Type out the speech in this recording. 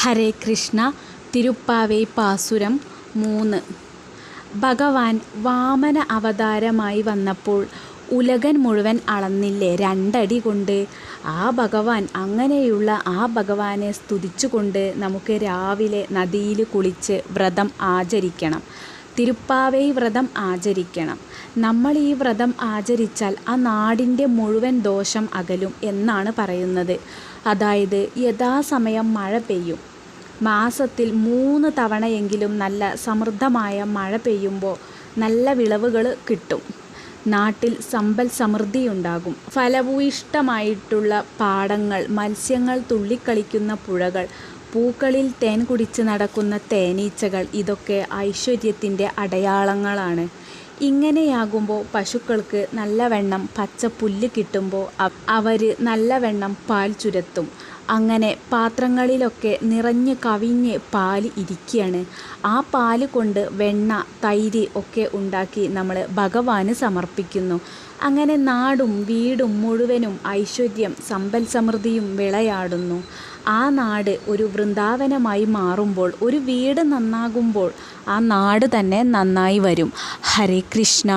ഹരേ കൃഷ്ണ. തിരുപ്പാവൈ പാസുരം 3. ഭഗവാൻ വാമന അവതാരമായി വന്നപ്പോൾ ഉലകൻ മുഴുവൻ അളന്നില്ലേ 2 അടി കൊണ്ട്. അങ്ങനെയുള്ള ആ ഭഗവാനെ സ്തുതിച്ചുകൊണ്ട് നമുക്ക് രാവിലെ നദിയിൽ കുളിച്ച് വ്രതം ആചരിക്കണം. തിരുപ്പാവൈ വ്രതം ആചരിക്കണം. നമ്മൾ ഈ വ്രതം ആചരിച്ചാൽ ആ നാടിൻ്റെ മുഴുവൻ ദോഷം അകലും എന്നാണ് പറയുന്നത്. അതായത് യഥാസമയം മഴ പെയ്യും. മാസത്തിൽ 3 തവണയെങ്കിലും നല്ല സമൃദ്ധമായ മഴ പെയ്യുമ്പോൾ നല്ല വിളവുകൾ കിട്ടും. നാട്ടിൽ സമ്പൽ സമൃദ്ധിയുണ്ടാകും. ഫലഭൂയിഷ്ടമായിട്ടുള്ള പാടങ്ങൾ, മത്സ്യങ്ങൾ തുള്ളിക്കളിക്കുന്ന പുഴകൾ, പൂക്കളിൽ തേൻ കുടിച്ച് നടക്കുന്ന തേനീച്ചകൾ, ഇതൊക്കെ ഐശ്വര്യത്തിൻ്റെ അടയാളങ്ങളാണ്. ഇങ്ങനെയാകുമ്പോൾ പശുക്കൾക്ക് നല്ലവണ്ണം പച്ചപ്പുല്ല് കിട്ടുമ്പോൾ അവർ നല്ലവണ്ണം പാൽ ചുരത്തും. അങ്ങനെ പാത്രങ്ങളിലൊക്കെ നിറഞ്ഞ് കവിഞ്ഞ് പാല് ഇരിക്കുകയാണ്. ആ പാല് കൊണ്ട് വെണ്ണ, തൈര് ഒക്കെ ഉണ്ടാക്കി നമ്മൾ ഭഗവാന് സമർപ്പിക്കുന്നു. അങ്ങനെ നാടും വീടും മുഴുവനും ഐശ്വര്യം, സമ്പൽ സമൃദ്ധിയും വിളയാടുന്നു. ആ നാട് ഒരു വൃന്ദാവനമായി മാറുമ്പോൾ, ഒരു വീട് നന്നാകുമ്പോൾ ആ നാട് തന്നെ നന്നായി വരും. ഹരേ കൃഷ്ണ.